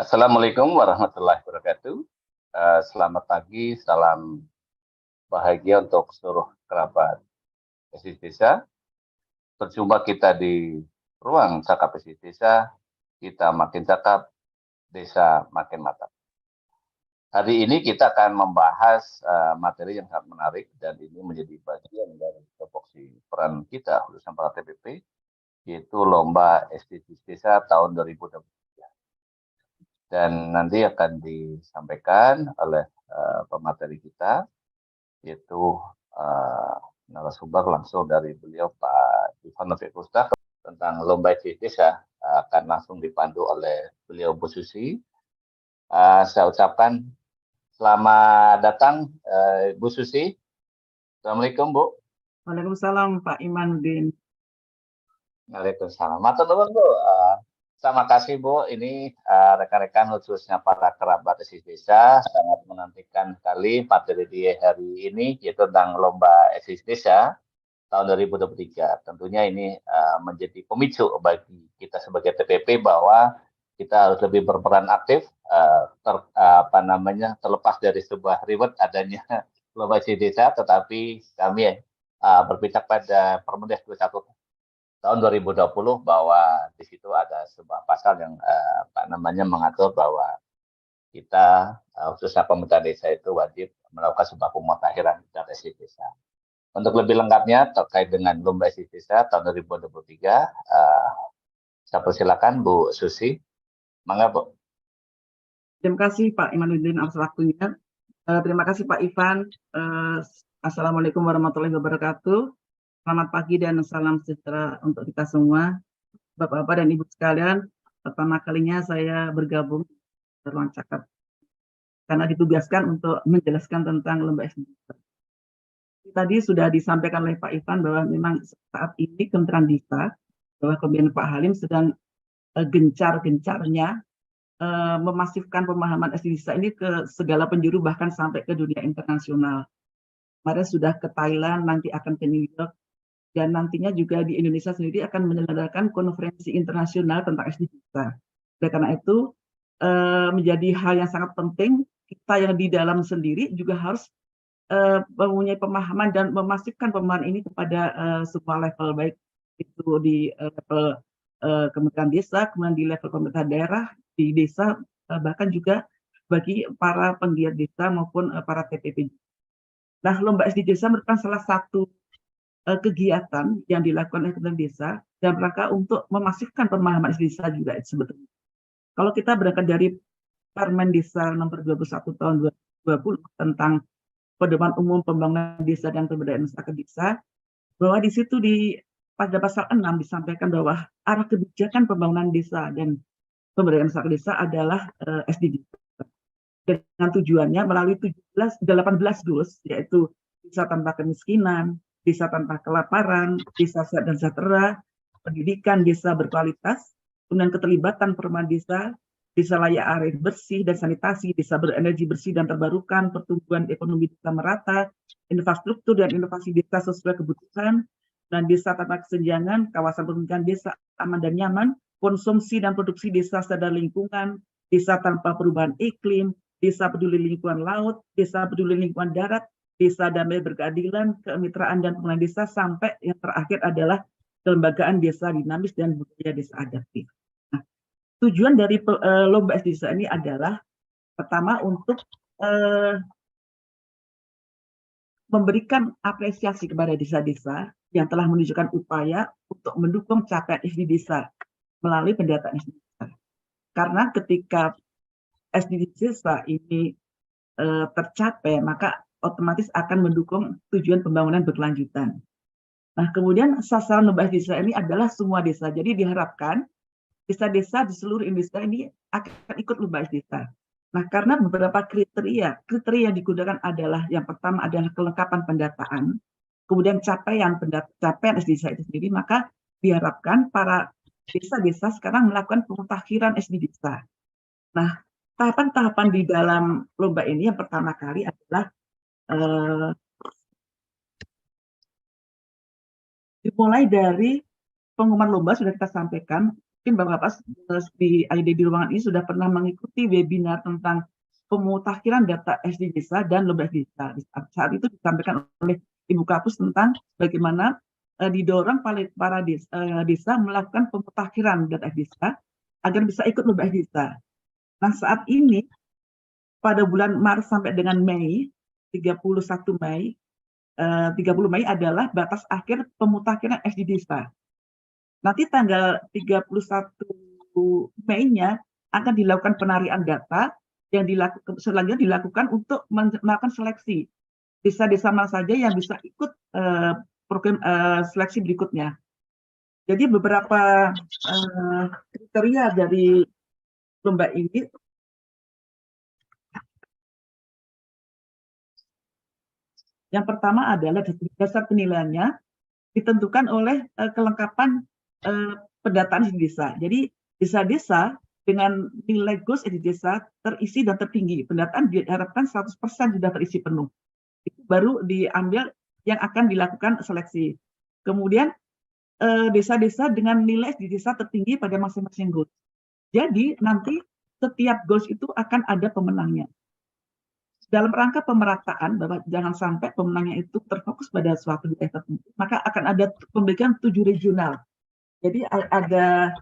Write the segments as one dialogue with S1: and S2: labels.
S1: Assalamualaikum warahmatullahi wabarakatuh. Selamat pagi, salam bahagia untuk seluruh kerabat Pesisir Desa. Berjumpa kita di ruang cakap Pesisir Desa, kita makin cakap, desa makin mantap. Hari ini kita akan membahas materi yang sangat menarik dan ini menjadi bagian dari tupoksi peran kita, khususnya para TPP, yaitu Lomba SDGs Desa tahun 2023. Dan nanti akan disampaikan oleh pemateri kita, yaitu narasumber langsung dari beliau Pak Ivan Nofikusta tentang Lomba SDGs Desa, akan langsung dipandu oleh beliau Bu Susi. Saya ucapkan selamat datang Bu Susi. Assalamualaikum Bu.
S2: Waalaikumsalam Pak Imanuddin.
S1: Waalaikumsalam. Matur nuwun Bu. Terima kasih Bu, ini rekan-rekan khususnya para kerabat SDGs Desa sangat menantikan sekali materi di hari ini, yaitu tentang Lomba SDGs Desa tahun 2023. Tentunya ini menjadi pemicu bagi kita sebagai TPP bahwa kita harus lebih berperan aktif, terlepas dari sebuah reward adanya Lomba SDGs Desa, tetapi kami berpijak pada Permendes 21 tahun 2020 bahwa di situ ada sebuah pasal yang mengatur bahwa kita khususnya pemerintah desa itu wajib melakukan sebuah pemutakhiran data SDGs Desa. Untuk lebih lengkapnya terkait dengan Lomba SDGs Desa tahun 2023, saya persilakan Bu Susi. Mangga Bu.
S2: Terima kasih Pak Imanuddin atas waktunya. Terima kasih Pak Ivan. Assalamualaikum warahmatullahi wabarakatuh. Selamat pagi dan salam sejahtera untuk kita semua. Bapak-bapak dan Ibu sekalian, pertama kalinya saya bergabung di ruang cakap karena ditugaskan untuk menjelaskan tentang Lomba SDGs. Tadi sudah disampaikan oleh Pak Ivan bahwa memang saat ini Kementerian Desa, bahwa kemudian Pak Halim sedang gencar-gencarnya memasifkan pemahaman SDGs ini ke segala penjuru bahkan sampai ke dunia internasional. Kemarin sudah ke Thailand, nanti akan ke New York, dan nantinya juga di Indonesia sendiri akan menyelenggarakan konferensi internasional tentang SDGs. Oleh karena itu menjadi hal yang sangat penting kita yang di dalam sendiri juga harus mempunyai pemahaman dan memasifkan pemahaman ini kepada semua level, baik itu di level Kementerian Desa, kemudian di level pemerintah daerah, di desa, bahkan juga bagi para penggiat desa maupun para TPP. Nah, Lomba SDGs Desa merupakan salah satu kegiatan yang dilakukan oleh Kementerian Desa dalam rangka untuk memasifkan pemahaman SDGs Desa juga sebetulnya. Kalau kita berangkat dari Permen Desa nomor 21 tahun 2020 tentang pedoman umum pembangunan desa dan pemberdayaan masyarakat desa, bahwa di situ pada pasal 6 disampaikan bahwa arah kebijakan pembangunan desa dan pemberdayaan masyarakat desa adalah SDGs. Dengan tujuannya melalui 18 goals, yaitu desa tanpa kemiskinan, desa tanpa kelaparan, desa sehat dan sejahtera, pendidikan desa berkualitas, kemudian keterlibatan perumahan desa, desa layak air bersih dan sanitasi, desa berenergi bersih dan terbarukan, pertumbuhan ekonomi desa merata, infrastruktur dan inovasi desa sesuai kebutuhan, dan desa tanpa kesenjangan, kawasan pemerintahan desa aman dan nyaman, konsumsi dan produksi desa sadar lingkungan, desa tanpa perubahan iklim, desa peduli lingkungan laut, desa peduli lingkungan darat, desa damai berkeadilan, kemitraan dan pengelolaan desa, sampai yang terakhir adalah kelembagaan desa dinamis dan budaya desa adaptif. Nah, tujuan dari Lomba SDGs Desa ini adalah pertama untuk memberikan apresiasi kepada desa-desa yang telah menunjukkan upaya untuk mendukung capaian SDGs Desa melalui pendataan SDGs Desa. Karena ketika SDGs Desa ini tercapai, maka otomatis akan mendukung tujuan pembangunan berkelanjutan. Nah, kemudian sasaran Lomba SDGs Desa ini adalah semua desa. Jadi diharapkan desa-desa di seluruh Indonesia ini akan ikut Lomba SDGs Desa. Nah, karena beberapa kriteria yang digunakan adalah yang pertama adalah kelengkapan pendataan, kemudian capaian SDGs Desa itu sendiri, maka diharapkan para desa-desa sekarang melakukan pemutakhiran SDGs Desa. Nah, tahapan-tahapan di dalam lomba ini yang pertama kali adalah dimulai dari pengumuman lomba sudah kita sampaikan mungkin Bapak di ID di ruangan ini sudah pernah mengikuti webinar tentang pemutakhiran data SD desa dan lomba desa. Saat itu disampaikan oleh Ibu Kapus tentang bagaimana didorong para desa melakukan pemutakhiran data desa agar bisa ikut lomba desa. Nah, saat ini pada bulan Maret sampai dengan Mei, 31 Mei, 30 Mei adalah batas akhir pemutakhiran SD desa. Nanti tanggal 31 Mei-nya akan dilakukan penarian data yang selanjutnya dilakukan untuk melakukan seleksi desa-desa mana saja yang bisa ikut program seleksi berikutnya. Jadi beberapa kriteria dari lomba ini yang pertama adalah dasar penilaiannya ditentukan oleh kelengkapan pendataan di desa. Jadi desa-desa dengan nilai GOS di desa terisi dan tertinggi, pendataan diharapkan 100% sudah terisi penuh. Itu baru diambil yang akan dilakukan seleksi. Kemudian desa-desa dengan nilai di desa tertinggi pada masing-masing GOS. Jadi nanti setiap GOS itu akan ada pemenangnya. Dalam rangka pemerataan, bahwa jangan sampai pemenangnya itu terfokus pada suatu wilayah tertentu, maka akan ada pembagian 7 regional. Jadi ada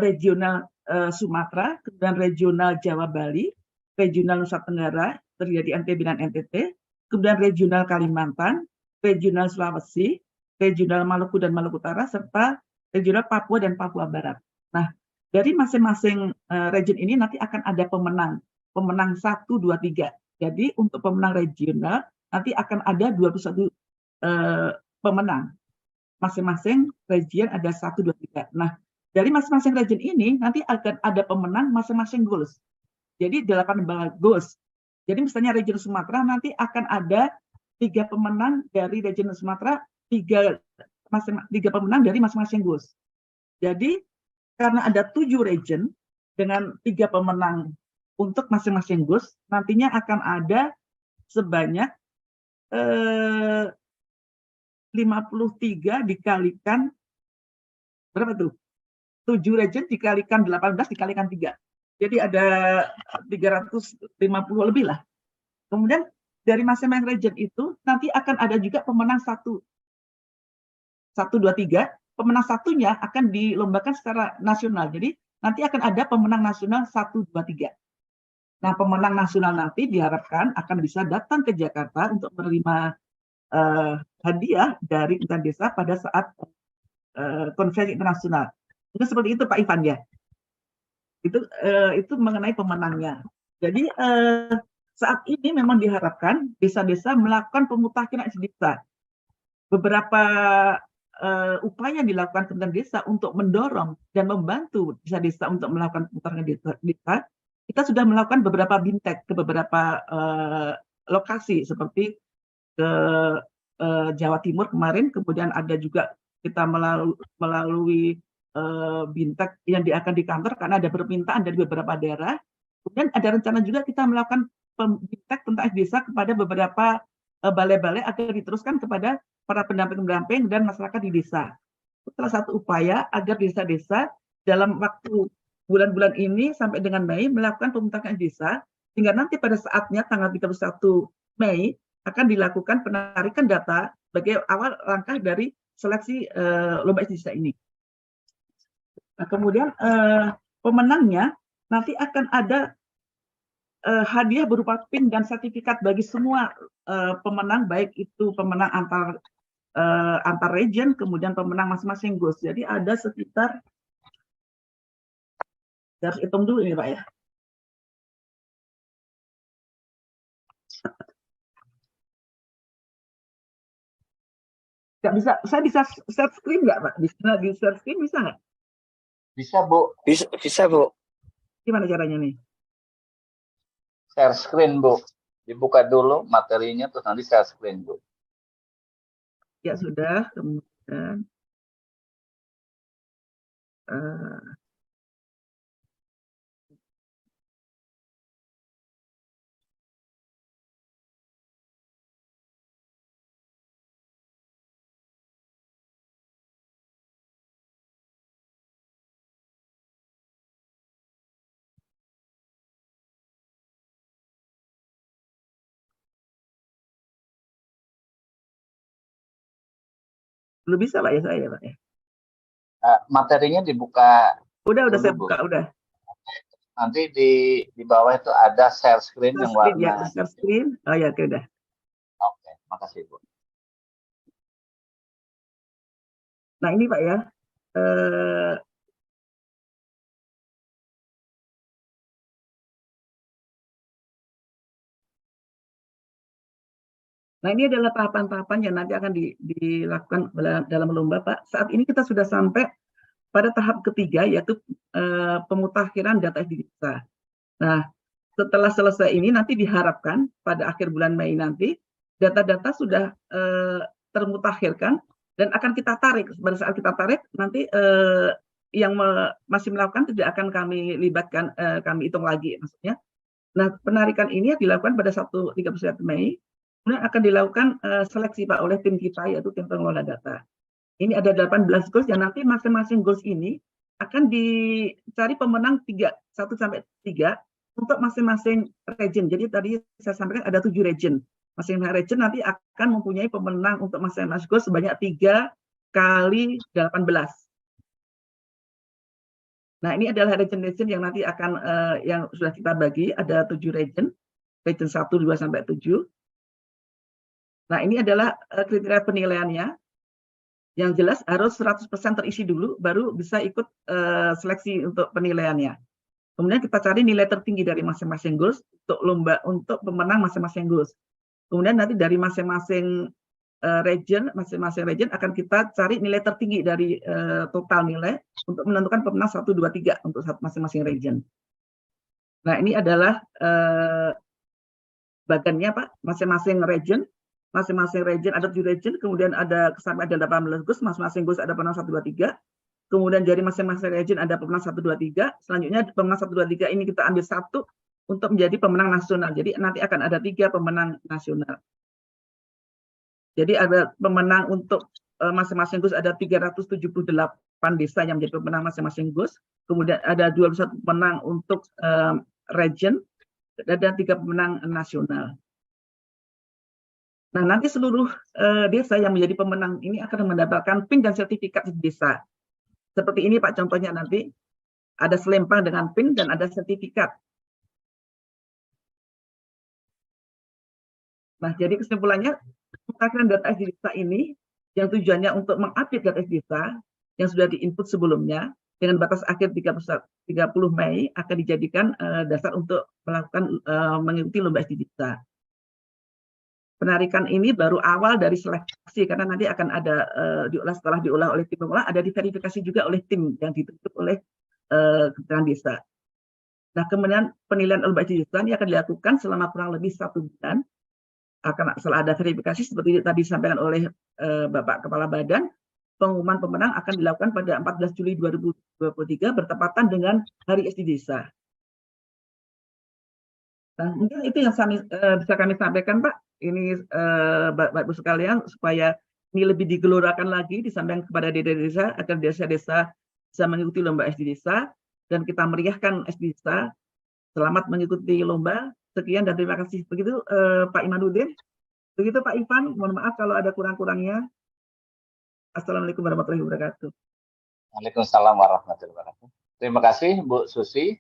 S2: regional Sumatera, kemudian regional Jawa Bali, regional Nusa Tenggara, terjadi NTB dan NTT, kemudian regional Kalimantan, regional Sulawesi, regional Maluku dan Maluku Utara, serta regional Papua dan Papua Barat. Nah, dari masing-masing region ini nanti akan ada pemenang 1, 2, 3. Jadi untuk pemenang regional nanti akan ada 21 pemenang. Masing-masing region ada 1, 2, 3. Nah, dari masing-masing region ini nanti akan ada pemenang masing-masing goals. Jadi 8 goals. Jadi misalnya region Sumatera nanti akan ada 3 pemenang dari region Sumatera, 3 pemenang dari masing-masing goals. Jadi karena ada 7 region dengan 3 pemenang untuk masing-masing goals, nantinya akan ada sebanyak 53 dikalikan berapa tuh? 7 region dikalikan 18 dikalikan 3. Jadi ada 350 lebih lah. Kemudian dari masing-masing region itu nanti akan ada juga pemenang 1, 2, 3. Pemenang satunya akan dilombakan secara nasional. Jadi nanti akan ada pemenang nasional 1, 2, 3. Nah, pemenang nasional nanti diharapkan akan bisa datang ke Jakarta untuk menerima hadiah dari Kementerian Desa pada saat konferensi internasional. Itu seperti itu Pak Ivan ya. Itu mengenai pemenangnya. Jadi saat ini memang diharapkan desa-desa melakukan pemutakhiran desa. Beberapa upaya dilakukan Kementerian Desa untuk mendorong dan membantu desa-desa untuk melakukan pemutakhiran desa. Kita sudah melakukan beberapa bintek ke beberapa lokasi seperti ke Jawa Timur kemarin, kemudian ada juga kita melalui bintek yang akan di kantor karena ada permintaan dari beberapa daerah. Kemudian ada rencana juga kita melakukan bintek tentang desa kepada beberapa balai-balai agar diteruskan kepada para pendamping-pendamping dan masyarakat di desa. Salah satu upaya agar desa-desa dalam waktu bulan-bulan ini sampai dengan Mei melakukan pemutakhiran desa, sehingga nanti pada saatnya tanggal 31 Mei akan dilakukan penarikan data sebagai awal langkah dari seleksi lomba desa ini. Nah, kemudian pemenangnya nanti akan ada hadiah berupa PIN dan sertifikat bagi semua pemenang, baik itu pemenang antar region, kemudian pemenang masing-masing GOS. Jadi ada sekitar, harus hitung dulu ini Pak ya. Nggak bisa, saya bisa share screen nggak Pak? Bisa di share screen bisa nggak?
S1: Bisa Bu.
S3: Bisa Bu.
S2: Gimana caranya nih?
S1: Share screen Bu. Dibuka dulu materinya terus nanti share screen Bu.
S2: Ya sudah, kemudian Belum bisa Pak ya saya Pak ya.
S1: Materinya dibuka
S2: Udah
S1: dulu,
S2: saya
S1: Bu.
S2: buka udah.
S1: Nanti di bawah itu ada share screen
S2: Share
S1: yang
S2: screen ya,
S1: warna.
S2: share screen. Oh ya, oke udah.
S1: Oke, makasih Bu.
S2: Nah ini Pak ya. Eh, Nah, ini adalah tahapan-tahapan yang nanti akan dilakukan dalam lomba, Pak. Saat ini kita sudah sampai pada tahap ketiga, yaitu pemutakhiran data desa. Nah, setelah selesai ini, nanti diharapkan pada akhir bulan Mei nanti, data-data sudah termutakhirkan dan akan kita tarik. Pada saat kita tarik, nanti yang masih melakukan tidak akan kami libatkan, kami hitung lagi maksudnya. Nah, penarikan ini dilakukan pada 31 Mei, kemudian akan dilakukan seleksi Pak oleh tim kita, yaitu tim pengelola data. Ini ada 18 goals yang nanti masing-masing goals ini akan dicari pemenang 1 sampai 3 untuk masing-masing region. Jadi tadi saya sampaikan ada 7 region. Masing-masing region nanti akan mempunyai pemenang untuk masing-masing goals sebanyak 3 kali 18. Nah, ini adalah region-region yang nanti akan yang sudah kita bagi, ada 7 region 1, 2 sampai 7. Nah, ini adalah kriteria penilaiannya. Yang jelas harus 100% terisi dulu, baru bisa ikut seleksi untuk penilaiannya. Kemudian kita cari nilai tertinggi dari masing-masing goals untuk lomba, untuk pemenang masing-masing goals. Kemudian nanti dari masing-masing region akan kita cari nilai tertinggi dari total nilai untuk menentukan pemenang 1, 2, 3 untuk masing-masing region. Nah, ini adalah bagannya Pak, masing-masing region ada 7 region, kemudian ada sampai ada 18 goals, masing-masing goals ada pemenang 1, 2, 3. Kemudian dari masing-masing region ada pemenang 1, 2, 3. Selanjutnya pemenang 1, 2, 3 ini kita ambil satu untuk menjadi pemenang nasional. Jadi nanti akan ada 3 pemenang nasional. Jadi ada pemenang untuk masing-masing goals, ada 378 desa yang menjadi pemenang masing-masing goals. Kemudian ada 21 pemenang untuk region, ada 3 pemenang nasional. Nah, nanti seluruh desa yang menjadi pemenang ini akan mendapatkan PIN dan sertifikat desa. Seperti ini Pak, contohnya nanti ada selempang dengan PIN dan ada sertifikat. Nah, jadi kesimpulannya, pemutakhiran data desa ini yang tujuannya untuk mengupdate data desa yang sudah diinput sebelumnya dengan batas akhir 30 Mei akan dijadikan dasar untuk melakukan mengikuti lomba desa. Penarikan ini baru awal dari seleksi karena nanti akan ada setelah diolah oleh tim pengolah, ada diverifikasi juga oleh tim yang dibentuk oleh Kementerian Desa. Nah, kemudian penilaian lomba desa ini akan dilakukan selama kurang lebih 1 bulan. Setelah ada verifikasi seperti tadi disampaikan oleh Bapak Kepala Badan, pengumuman pemenang akan dilakukan pada 14 Juli 2023 bertepatan dengan Hari SD Desa. Nah, mungkin itu yang bisa kami sampaikan, Pak. Ini Bapak Ibu sekalian, supaya ini lebih digelorakan lagi, disampaikan kepada desa-desa, agar desa-desa bisa mengikuti lomba SD Desa, dan kita meriahkan SD Desa. Selamat mengikuti lomba. Sekian dan terima kasih. Begitu Pak Imanuddin. Begitu Pak Ivan, mohon maaf kalau ada kurang-kurangnya. Assalamualaikum warahmatullahi wabarakatuh.
S1: Waalaikumsalam warahmatullahi wabarakatuh. Terima kasih Bu Susi.